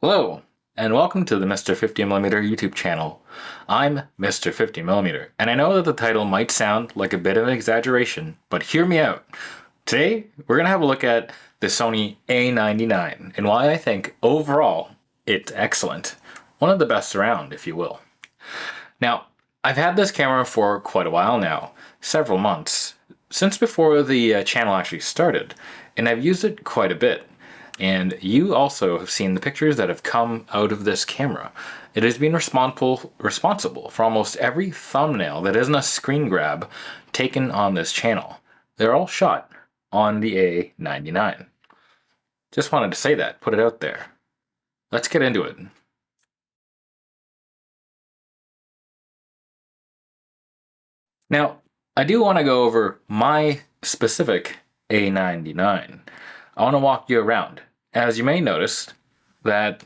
Hello, and welcome to the Mr. 50mm YouTube channel. I'm Mr. 50mm, and I know that the title might sound like a bit of an exaggeration, but hear me out. Today, we're going to have a look at the Sony A99, and why I think, overall, it's excellent. One of the best around, if you will. Now, I've had this camera for quite a while now, several months, since before the channel actually started, and I've used it quite a bit. And you also have seen the pictures that have come out of this camera. It has been responsible for almost every thumbnail that isn't a screen grab taken on this channel. They're all shot on the A99. Just wanted to say that, put it out there. Let's get into it. Now, I do want to go over my specific A99. I want to walk you around. As you may notice that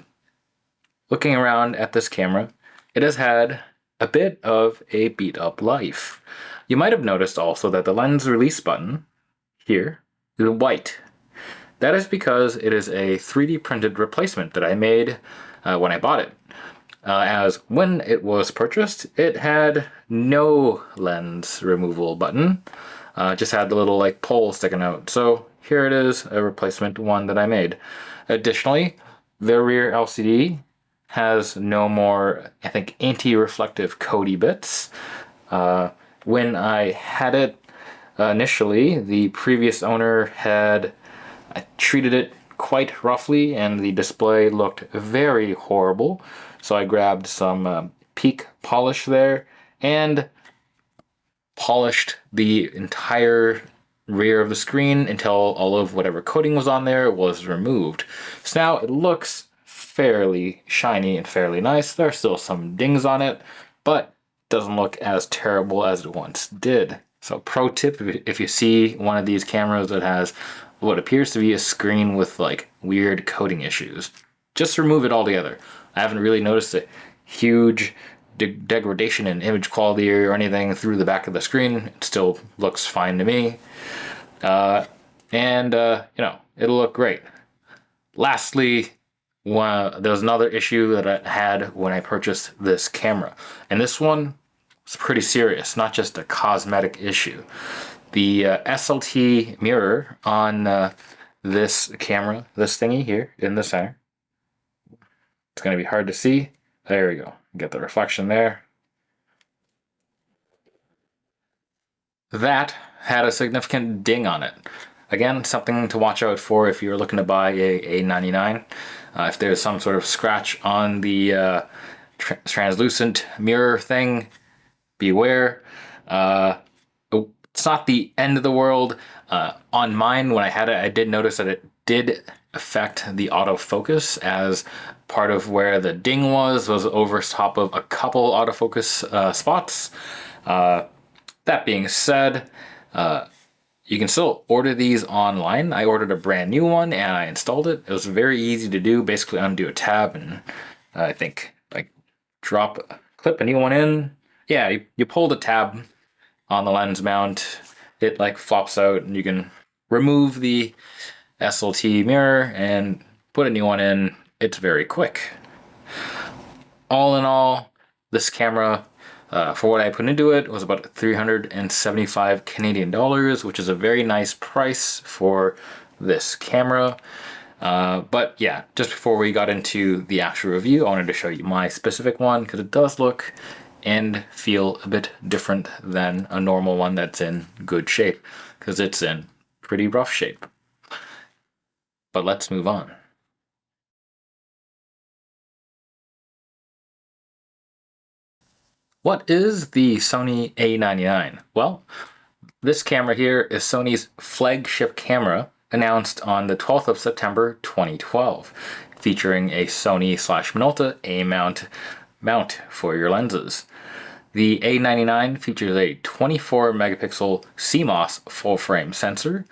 looking around at this camera, it has had a bit of a beat up life. You might have noticed also that the lens release button here is white. That is because it is a 3D printed replacement that I made when I bought it. As when it was purchased, it had no lens removal button, just had the little like pole sticking out. So here it is, a replacement one that I made. Additionally, the rear LCD has no more, I think, anti-reflective Cody bits. When I had it initially, the previous owner had treated it quite roughly and the display looked very horrible. So I grabbed some peak polish there and polished the entire rear of the screen until all of whatever coating was on there was removed. So now it looks fairly shiny and fairly nice. There are still some dings on it, but it doesn't look as terrible as it once did. So pro tip, if you see one of these cameras that has what appears to be a screen with like weird coating issues, just remove it altogether. I haven't really noticed a huge degradation in image quality or anything through the back of the screen. It still looks fine to me. It'll look great. Lastly, there was another issue that I had when I purchased this camera. And this one was pretty serious, not just a cosmetic issue. The SLT mirror on this camera, this thingy here in the center, it's going to be hard to see. There we go. Get the reflection there. That had a significant ding on it. Again, something to watch out for if you're looking to buy a A99. If there's some sort of scratch on the translucent mirror thing, beware. It's not the end of the world. On mine, when I had it, I did notice that it did affect the autofocus, as part of where the ding was over top of a couple autofocus spots. That being said, you can still order these online. I ordered a brand new one and I installed it. It was very easy to do. Basically undo a tab and I think like clip a new one in. Yeah, you pull the tab on the lens mount, it like flops out and you can remove the SLT mirror and put a new one in. It's very quick. All in all, this camera, for what I put into it, was about 375 Canadian dollars, which is a very nice price for this camera. But yeah, just before we got into the actual review, I wanted to show you my specific one because it does look and feel a bit different than a normal one that's in good shape, because it's in pretty rough shape. But let's move on. What is the Sony A99? Well, this camera here is Sony's flagship camera, announced on the 12th of September 2012, featuring a Sony/Minolta A mount for your lenses. The A99 features a 24 megapixel CMOS full frame sensor.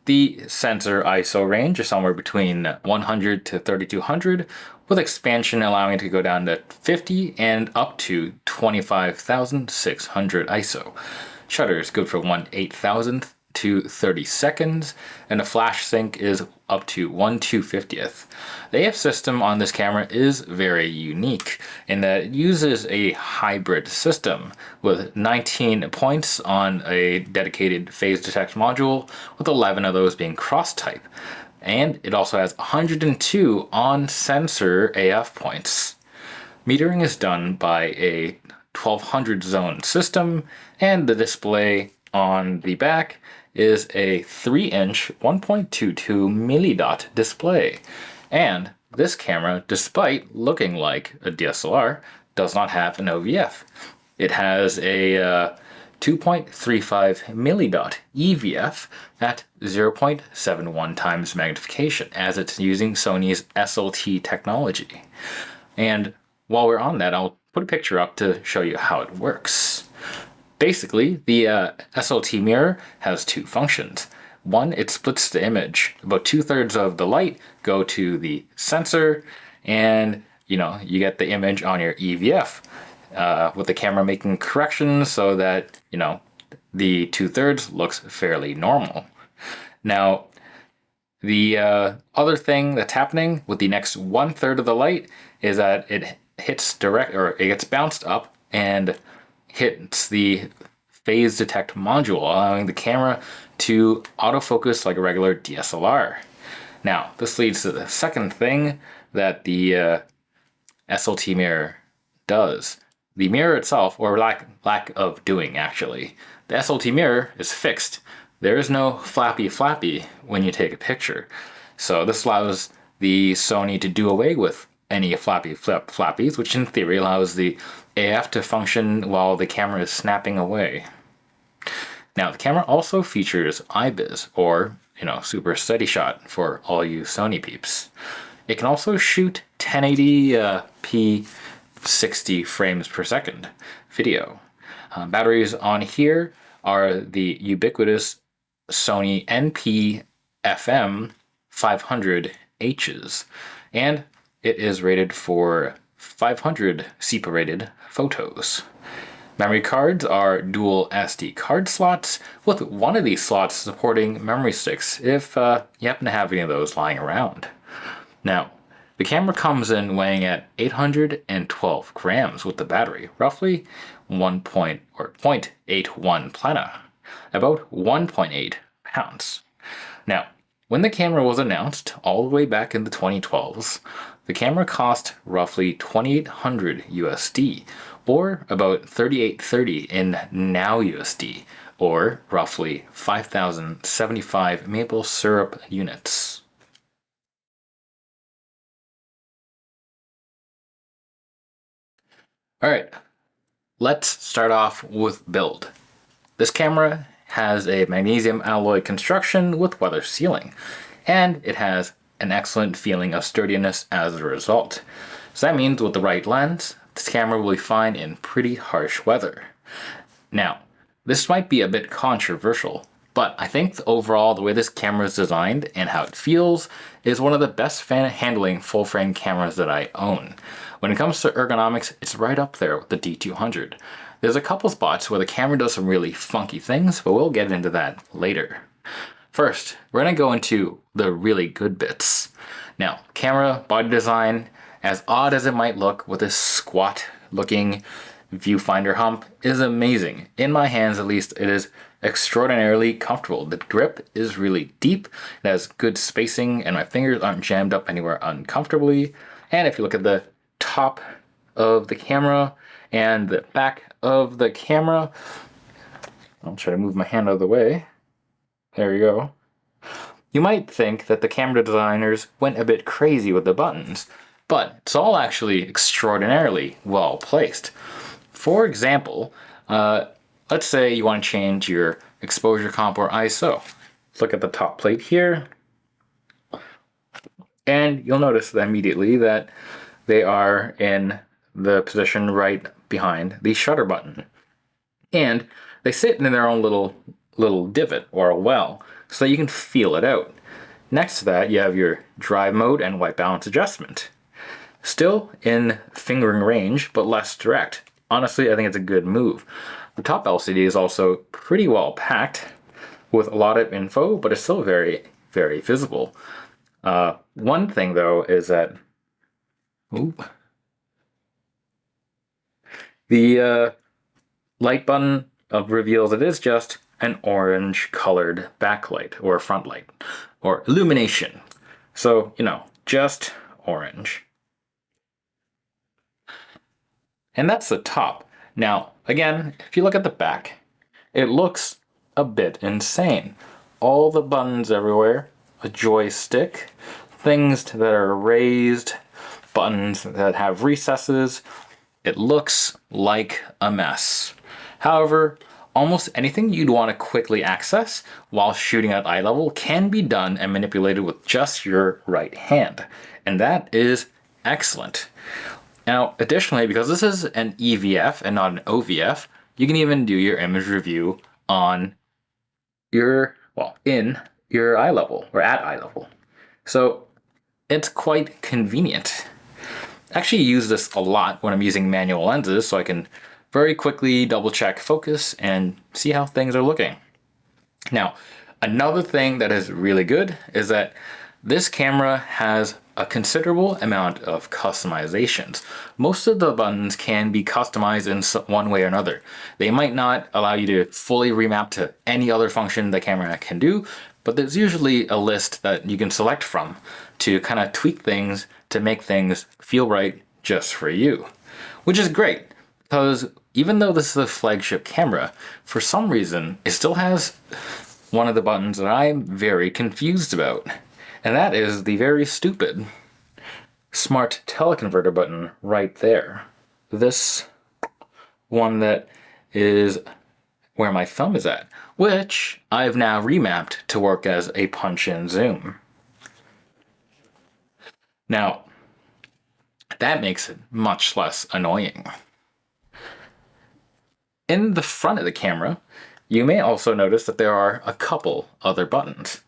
The sensor ISO range is somewhere between 100 to 3200, with expansion allowing it to go down to 50 and up to 25,600 ISO. Shutter is good from 1/8000th to 30 seconds, and the flash sync is up to 1/250th. The AF system on this camera is very unique in that it uses a hybrid system with 19 points on a dedicated phase detect module, with 11 of those being cross-type. And it also has 102 on-sensor AF points. Metering is done by a 1200 zone system, and the display on the back is a 3-inch 1.22 millidot display. And this camera, despite looking like a DSLR, does not have an OVF. It has a 2.35 millidot EVF at 0.71 times magnification, as it's using Sony's SLT technology. And while we're on that, I'll put a picture up to show you how it works. Basically, the SLT mirror has two functions. One, it splits the image. About 2/3 of the light go to the sensor, and you get the image on your EVF, with the camera making corrections so that the 2/3 looks fairly normal. Now, the other thing that's happening with the next 1/3 of the light is that it hits it gets bounced up and hits the phase detect module, allowing the camera to autofocus like a regular DSLR. Now, this leads to the second thing that the SLT mirror does. The mirror itself, or lack of doing actually, the SLT mirror is fixed. There is no flappy when you take a picture. So this allows the Sony to do away with any flappies, which in theory allows the AF to function while the camera is snapping away. Now, the camera also features IBIS, or super steady shot for all you Sony peeps. It can also shoot 1080p 60 frames per second video. Batteries on here are the ubiquitous Sony NP-FM 500Hs, and it is rated for 500 SEPA rated photos. Memory cards are dual SD card slots, with one of these slots supporting memory sticks if you happen to have any of those lying around. Now, the camera comes in weighing at 812 grams with the battery, roughly 0.81 plana, about 1.8 pounds. Now, when the camera was announced all the way back in the 2012s, the camera cost roughly $2,800 USD, or about $3,830 in now USD, or roughly 5,075 maple syrup units. Alright, let's start off with build. This camera has a magnesium alloy construction with weather sealing, and it has an excellent feeling of sturdiness as a result. So that means with the right lens, this camera will be fine in pretty harsh weather. Now, this might be a bit controversial, but I think overall the way this camera is designed and how it feels is one of the best handling full frame cameras that I own. When it comes to ergonomics, it's right up there with the D200. There's a couple spots where the camera does some really funky things, but we'll get into that later. First, we're going to go into the really good bits. Now, camera body design, as odd as it might look with this squat looking viewfinder hump, is amazing. In my hands at least, it is extraordinarily comfortable. The grip is really deep, it has good spacing, and my fingers aren't jammed up anywhere uncomfortably. And if you look at the top of the camera and the back of the camera, I'll try to move my hand out of the way. There we go. You might think that the camera designers went a bit crazy with the buttons, but it's all actually extraordinarily well placed. For example, let's say you want to change your exposure comp or ISO. Look at the top plate here, and you'll notice that immediately that they are in the position right behind the shutter button. And they sit in their own little divot or a well, so that you can feel it out. Next to that, you have your drive mode and white balance adjustment. Still in fingering range, but less direct. Honestly, I think it's a good move. The top LCD is also pretty well packed, with a lot of info, but it's still very, very visible. One thing though is that the light button reveals it is just an orange colored backlight or front light or illumination. So, just orange. And that's the top. Now, again, if you look at the back, it looks a bit insane. All the buttons everywhere, a joystick, things that are raised, buttons that have recesses. It looks like a mess. However, almost anything you'd want to quickly access while shooting at eye level can be done and manipulated with just your right hand. And that is excellent. Now, additionally, because this is an EVF and not an OVF, you can even do your image review on in your eye level or at eye level. So it's quite convenient. I actually use this a lot when I'm using manual lenses, so I can very quickly double check focus and see how things are looking. Now, another thing that is really good is that this camera has a considerable amount of customizations. Most of the buttons can be customized in one way or another. They might not allow you to fully remap to any other function the camera can do, but there's usually a list that you can select from to kind of tweak things to make things feel right just for you. Which is great, because even though this is a flagship camera, for some reason, it still has one of the buttons that I'm very confused about. And that is the very stupid smart teleconverter button right there. This one that is where my thumb is at, which I've now remapped to work as a punch-in zoom. Now, that makes it much less annoying. In the front of the camera, you may also notice that there are a couple other buttons.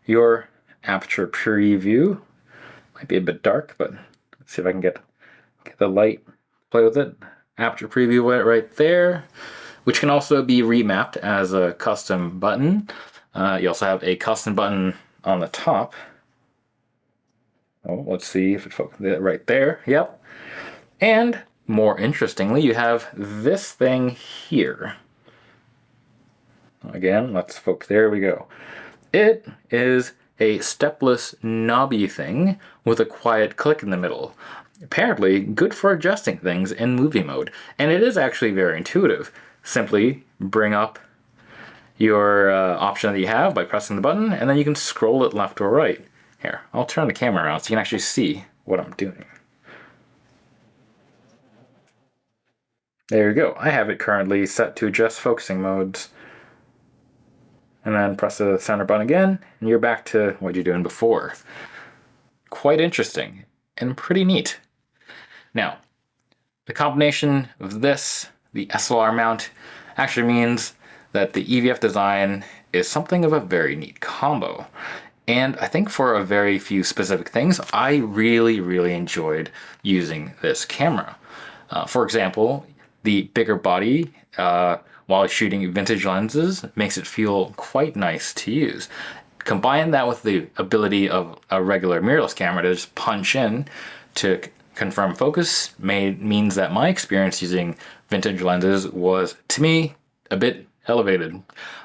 Your aperture preview might be a bit dark, but let's see if I can get the light, play with it. Aperture preview right there, which can also be remapped as a custom button. You also have a custom button on the top. Oh, let's see if it focuses right there. Yep. And more interestingly, you have this thing here. Again, let's focus. There we go. It is a stepless knobby thing with a quiet click in the middle. Apparently good for adjusting things in movie mode, and it is actually very intuitive. Simply bring up your option that you have by pressing the button, and then you can scroll it left or right. Here, I'll turn the camera around so you can actually see what I'm doing. There you go. I have it currently set to adjust focusing modes. And then press the center button again, and you're back to what you're doing before. Quite interesting and pretty neat. Now, the combination of this, the SLR mount, actually means that the EVF design is something of a very neat combo. And I think for a very few specific things, I really, really enjoyed using this camera. For example, the bigger body, while shooting vintage lenses, makes it feel quite nice to use. Combine that with the ability of a regular mirrorless camera to just punch in to confirm focus means that my experience using vintage lenses was, to me, a bit elevated.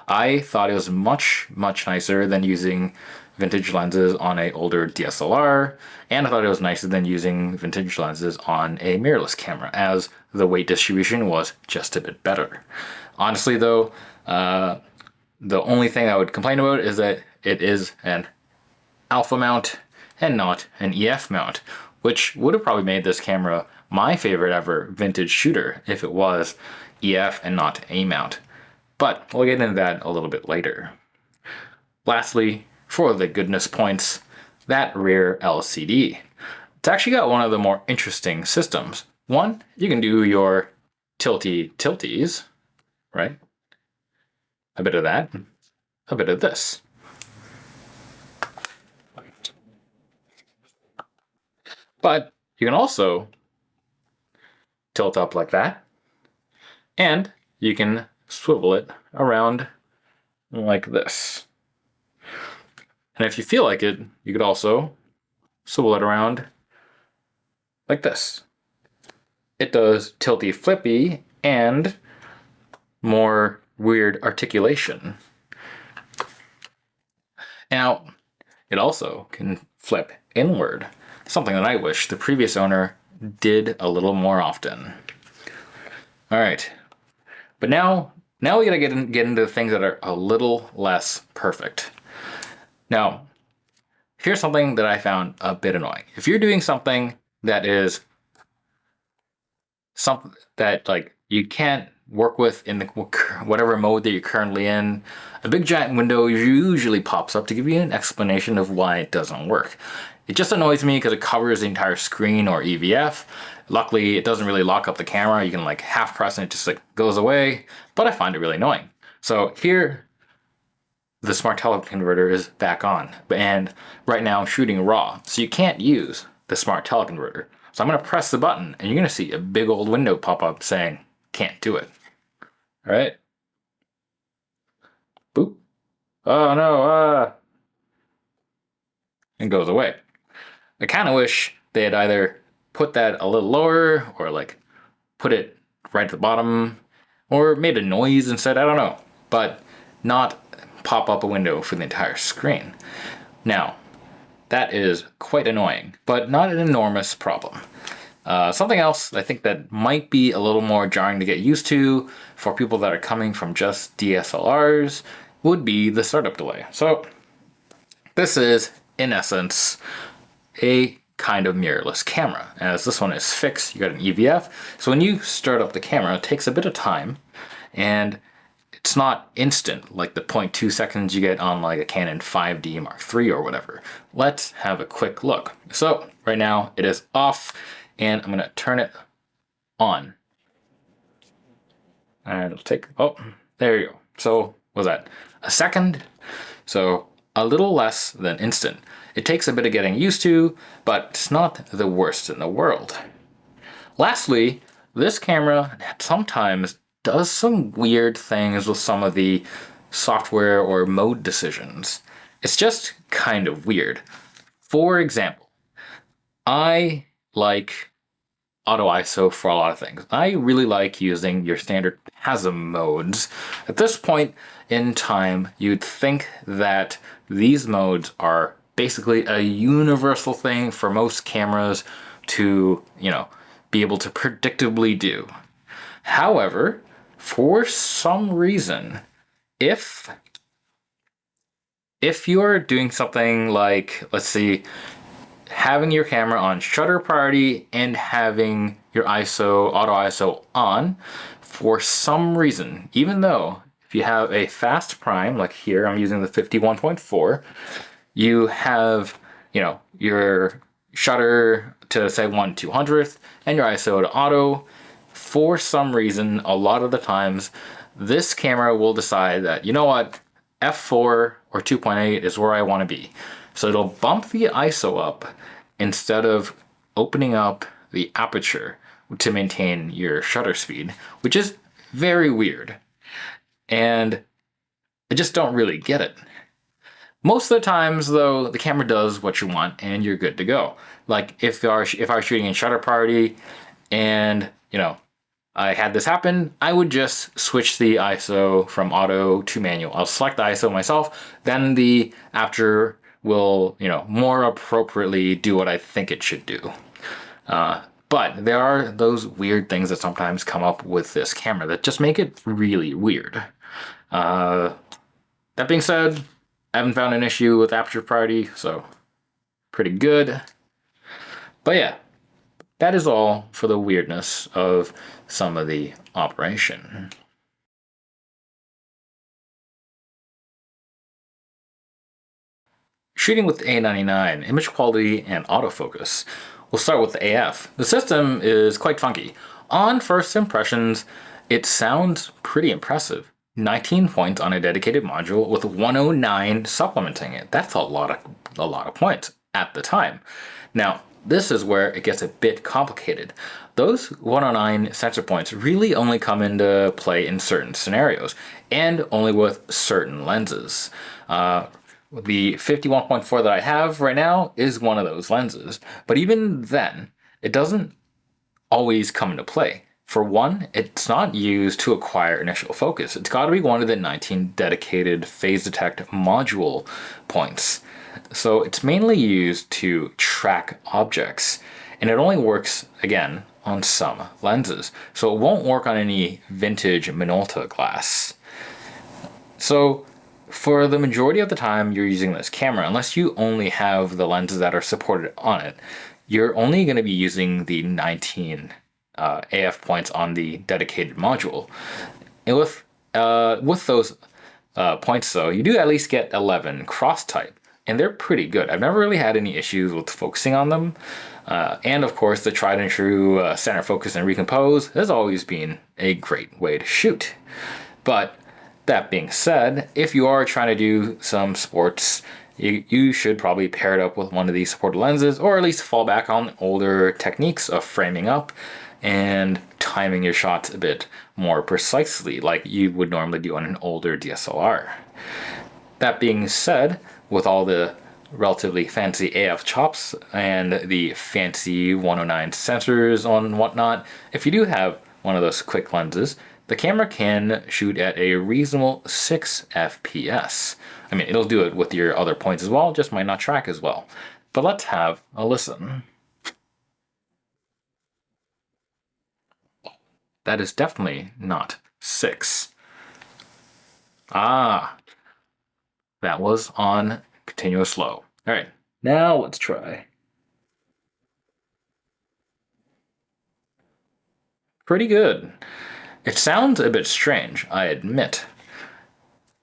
I thought it was much, much nicer than using vintage lenses on an older DSLR, and I thought it was nicer than using vintage lenses on a mirrorless camera, as the weight distribution was just a bit better. Honestly though, the only thing I would complain about is that it is an alpha mount and not an EF mount, which would have probably made this camera my favorite ever vintage shooter if it was EF and not A mount. But we'll get into that a little bit later. Lastly, for the goodness points, that rear LCD. It's actually got one of the more interesting systems. One, you can do your tilties, right? A bit of that, a bit of this. But you can also tilt up like that, and you can swivel it around like this. And if you feel like it, you could also swivel it around like this. It does tilty flippy and more weird articulation. Now, it also can flip inward, something that I wish the previous owner did a little more often. All right, but now we gotta get into things that are a little less perfect. Now, here's something that I found a bit annoying. If you're doing something that is something that like you can't work with in the whatever mode that you're currently in, a big giant window usually pops up to give you an explanation of why it doesn't work. It just annoys me because it covers the entire screen or EVF. Luckily, it doesn't really lock up the camera. You can like half press and it just like goes away, but I find it really annoying. So here, the smart teleconverter is back on, and right now I'm shooting RAW, so you can't use the smart teleconverter. So I'm gonna press the button and you're gonna see a big old window pop up saying, can't do it. All right. Boop. Oh no, and goes away. I kind of wish they had either put that a little lower or like put it right at the bottom or made a noise instead, I don't know, but not pop up a window for the entire screen. Now, that is quite annoying, but not an enormous problem. Something else I think that might be a little more jarring to get used to for people that are coming from just DSLRs would be the startup delay. So this is, in essence, a kind of mirrorless camera. As this one is fixed, you got an EVF. So when you start up the camera, it takes a bit of time, and it's not instant like the 0.2 seconds you get on like a Canon 5D Mark III or whatever. Let's have a quick look. So right now it is off, and I'm gonna turn it on. And it'll take, oh, there you go. So what was that? A second? So a little less than instant. It takes a bit of getting used to, but it's not the worst in the world. Lastly, this camera sometimes does some weird things with some of the software or mode decisions. It's just kind of weird. For example, I like auto ISO for a lot of things. I really like using your standard PASM modes. At this point in time, you'd think that these modes are basically a universal thing for most cameras to, be able to predictably do. However, for some reason, if you're doing something like, let's see, having your camera on shutter priority and having your auto ISO on, for some reason, even though if you have a fast prime, like here I'm using the 51.4, you have, your shutter to say 1/200th and your ISO to auto. For some reason, a lot of the times, this camera will decide that, you know what, f4 or 2.8 is where I want to be. So it'll bump the ISO up instead of opening up the aperture to maintain your shutter speed, which is very weird. And I just don't really get it. Most of the times, though, the camera does what you want and you're good to go. Like if I was shooting in shutter priority and, I had this happen, I would just switch the ISO from auto to manual. I'll select the ISO myself, then the aperture will, more appropriately do what I think it should do. But there are those weird things that sometimes come up with this camera that just make it really weird. That being said, I haven't found an issue with aperture priority, so pretty good. But yeah, that is all for the weirdness of some of the operation. Shooting with the A99, image quality and autofocus. We'll start with the AF. The system is quite funky. On first impressions, it sounds pretty impressive. 19 points on a dedicated module with 109 supplementing it. That's a lot of points at the time. Now, this is where it gets a bit complicated. those 109 sensor points really only come into play in certain scenarios and only with certain lenses. The 51.4 that I have right now is one of those lenses, but even then, it doesn't always come into play. For one, it's not used to acquire initial focus. It's got to be one of the 19 dedicated phase detect module points. So it's mainly used to track objects, and it only works, again, on some lenses. So it won't work on any vintage Minolta glass. So for the majority of the time you're using this camera, unless you only have the lenses that are supported on it, you're only going to be using the 19 AF points on the dedicated module. And with those points, though, you do at least get 11 cross type, and they're pretty good. I've never really had any issues with focusing on them. And of course, the tried and true center focus and recompose has always been a great way to shoot. But that being said, if you are trying to do some sports, you should probably pair it up with one of these supported lenses, or at least fall back on older techniques of framing up and timing your shots a bit more precisely, like you would normally do on an older DSLR. That being said, with all the relatively fancy AF chops and the fancy 109 sensors and whatnot, if you do have one of those quick lenses, the camera can shoot at a reasonable 6 FPS. I mean, it'll do it with your other points as well, just might not track as well. But let's have a listen. That is definitely not 6. Ah, that was on continuous low. All right, now let's try. Pretty good. It sounds a bit strange, I admit.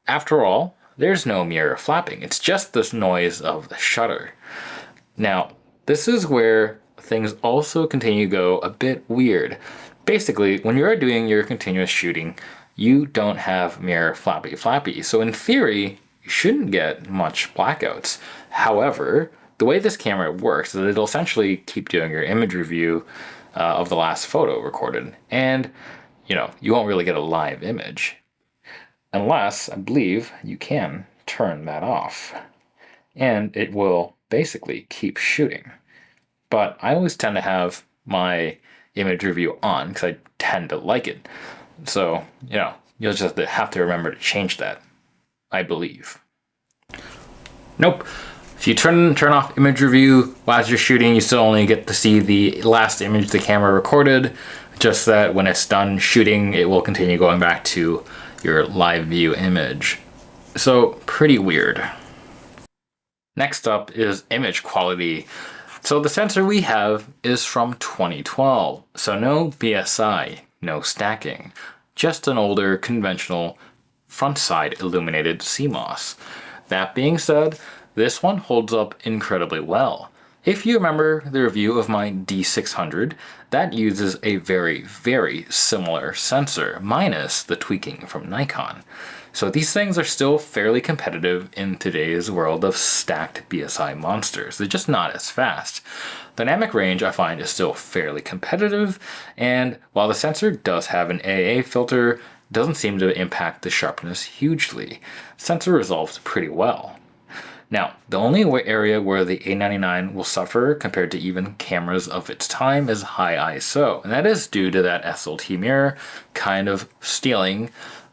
After all, there's no mirror flapping. It's just this noise of the shutter. Now, this is where things also continue to go a bit weird. Basically, when you're doing your continuous shooting, you don't have mirror flappy. So in theory, you shouldn't get much blackouts. However, the way this camera works is that it'll essentially keep doing your image review of the last photo recorded. And, you won't really get a live image. Unless, I believe, you can turn that off. And it will basically keep shooting. But I always tend to have my image review on because I tend to like it. So, you'll just have to remember to change that, I believe. Nope. If you turn off image review while you're shooting, you still only get to see the last image the camera recorded. Just that when it's done shooting, it will continue going back to your live view image. So, pretty weird. Next up is image quality. So the sensor we have is from 2012. So no BSI, no stacking. Just an older conventional front side illuminated CMOS. That being said, this one holds up incredibly well. If you remember the review of my D600, that uses a very, very similar sensor, minus the tweaking from Nikon. So these things are still fairly competitive in today's world of stacked BSI monsters. They're just not as fast. Dynamic range, I find, is still fairly competitive, and while the sensor does have an AA filter, it doesn't seem to impact the sharpness hugely. The sensor resolves pretty well. Now, the only area where the A99 will suffer compared to even cameras of its time is high ISO, and that is due to that SLT mirror kind of stealing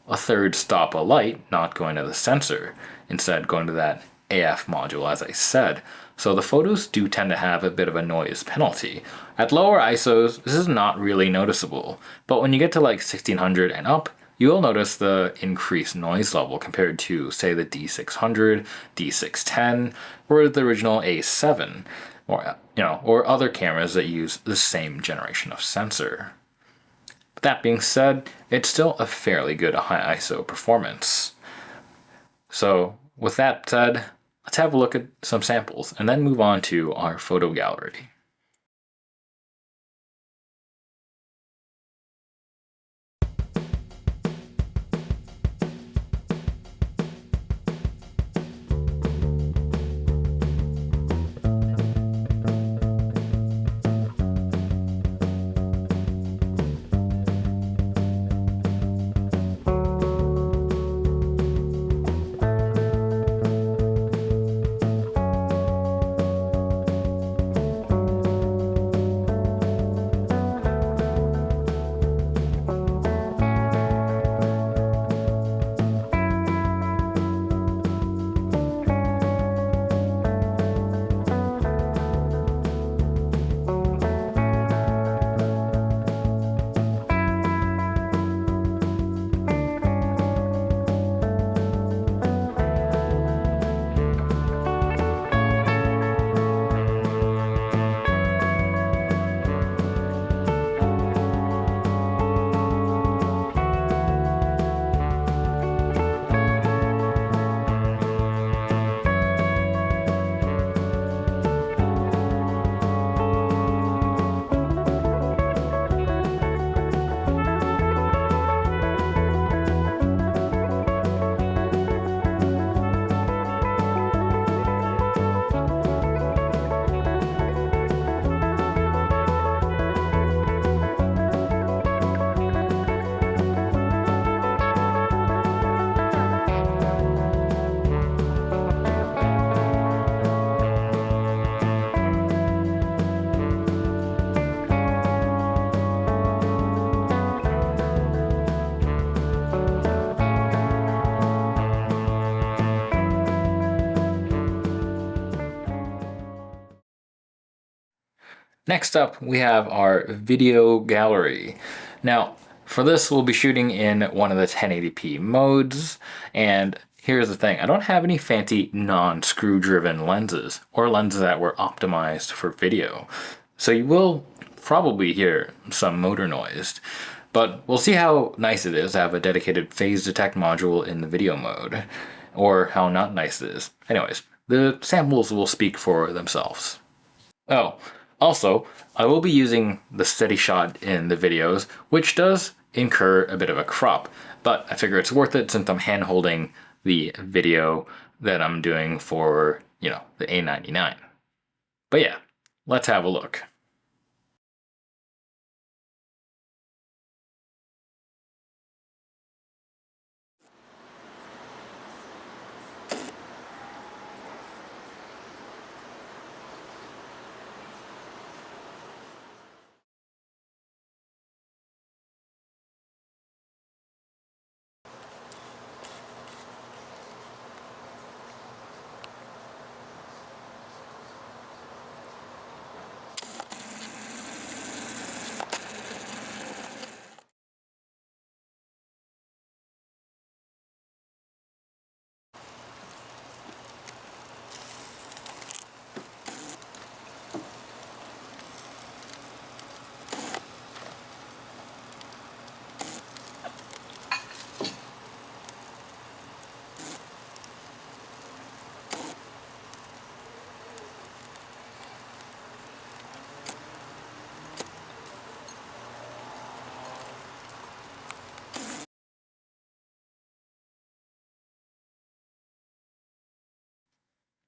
a third stop of light, not going to the sensor, instead going to that AF module, as I said. So the photos do tend to have a bit of a noise penalty. At lower ISOs, this is not really noticeable, but when you get to like 1600 and up, you'll notice the increased noise level compared to, say, the D600, D610, or the original A7, or other cameras that use the same generation of sensor. That being said, it's still a fairly good high ISO performance. So, with that said, let's have a look at some samples and then move on to our photo gallery. Next up, we have our video gallery. Now, for this, we'll be shooting in one of the 1080p modes, and here's the thing. I don't have any fancy non-screw driven lenses or lenses that were optimized for video. So you will probably hear some motor noise, but we'll see how nice it is to have a dedicated phase detect module in the video mode, or how not nice it is. Anyways, the samples will speak for themselves. Oh, also, I will be using the steady shot in the videos, which does incur a bit of a crop, but I figure it's worth it since I'm hand holding the video that I'm doing for, the A99. But yeah, let's have a look.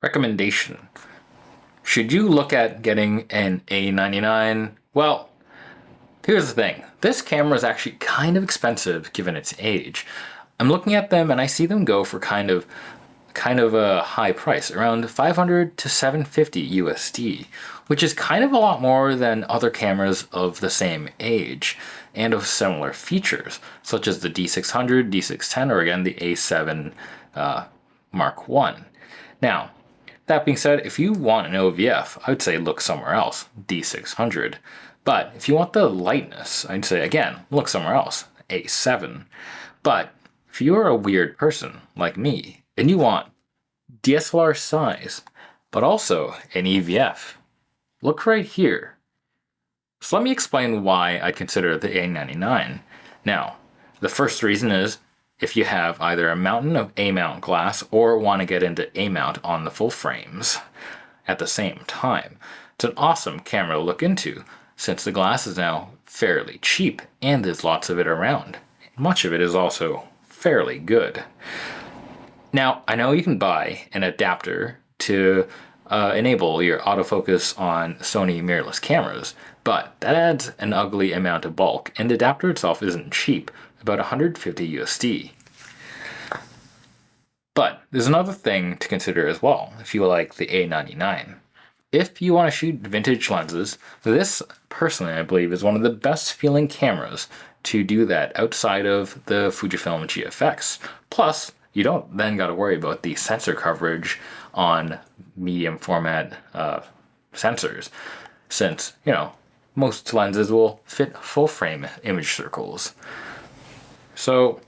Recommendation. Should you look at getting an A99? Well, here's the thing. This camera is actually kind of expensive given its age. I'm looking at them and I see them go for kind of a high price, around 500 to 750 USD, which is kind of a lot more than other cameras of the same age and of similar features, such as the D600, D610, or again the A7 Mark 1. Now, that being said, if you want an OVF, I would say look somewhere else, D600. But if you want the lightness, I'd say again, look somewhere else, A7. But if you're a weird person like me, and you want DSLR size, but also an EVF, look right here. So let me explain why I consider the A99. Now, the first reason is if you have either a mountain of A-mount glass or want to get into A-mount on the full frames at the same time. It's an awesome camera to look into since the glass is now fairly cheap and there's lots of it around. Much of it is also fairly good. Now, I know you can buy an adapter to enable your autofocus on Sony mirrorless cameras, but that adds an ugly amount of bulk, and the adapter itself isn't cheap, about 150 USD. But there's another thing to consider as well, if you like the A99. If you want to shoot vintage lenses, this personally I believe is one of the best feeling cameras to do that outside of the Fujifilm GFX. Plus, you don't then got to worry about the sensor coverage on medium format sensors, since, most lenses will fit full frame image circles. So,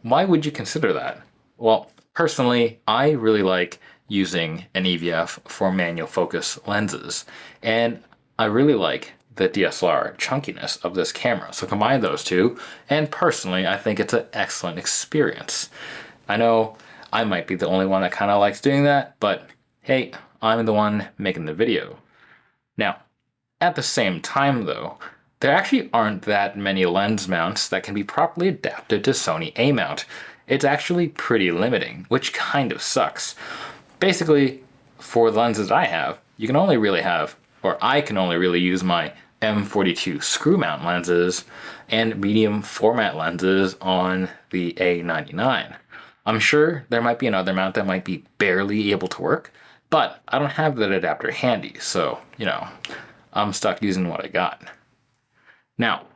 why would you consider that? Well, personally, I really like using an EVF for manual focus lenses, and I really like the DSLR chunkiness of this camera. So combine those two, and personally, I think it's an excellent experience. I know I might be the only one that kind of likes doing that, but hey, I'm the one making the video. Now, at the same time though, there actually aren't that many lens mounts that can be properly adapted to Sony A-mount. It's actually pretty limiting, which kind of sucks. Basically, for the lenses I have, you can only really have, or I can only really use my M42 screw mount lenses and medium format lenses on the A99. I'm sure there might be another mount that might be barely able to work, but I don't have that adapter handy, so, I'm stuck using what I got. Now,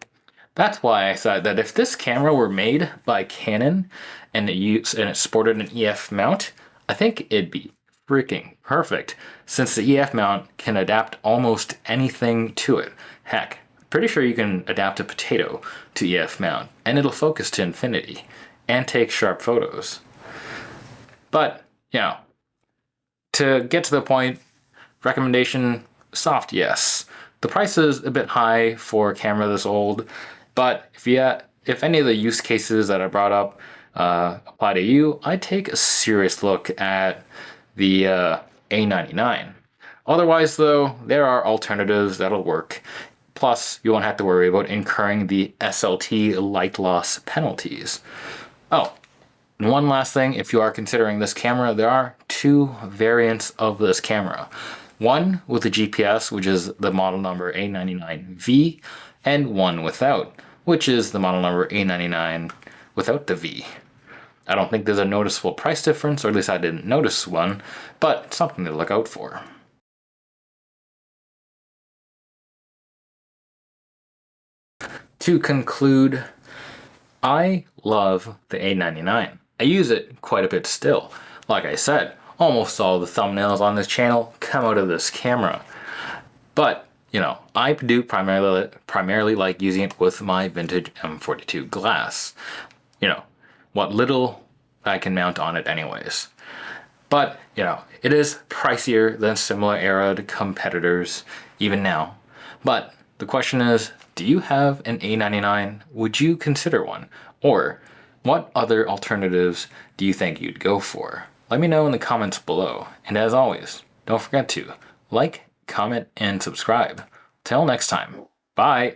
that's why I said that if this camera were made by Canon and it sported an EF mount, I think it'd be freaking perfect, since the EF mount can adapt almost anything to it. Heck, pretty sure you can adapt a potato to EF mount, and it'll focus to infinity, and take sharp photos. But, to get to the point, recommendation, soft yes. The price is a bit high for a camera this old, but if any of the use cases that I brought up apply to you, I'd take a serious look at the A99. Otherwise, though, there are alternatives that'll work. Plus, you won't have to worry about incurring the SLT light loss penalties. Oh, and one last thing, if you are considering this camera, there are two variants of this camera. One with the GPS, which is the model number A99V, and one without, which is the model number A99 without the V. I don't think there's a noticeable price difference, or at least I didn't notice one, but it's something to look out for. To conclude, I love the A99. I use it quite a bit still. Like I said, almost all the thumbnails on this channel come out of this camera. But, I do primarily like using it with my vintage M42 glass. What little I can mount on it anyways. But, it is pricier than similar era competitors, even now. But the question is, do you have an A99? Would you consider one? Or what other alternatives do you think you'd go for? Let me know in the comments below. And as always, don't forget to like, comment, and subscribe. Till next time, bye!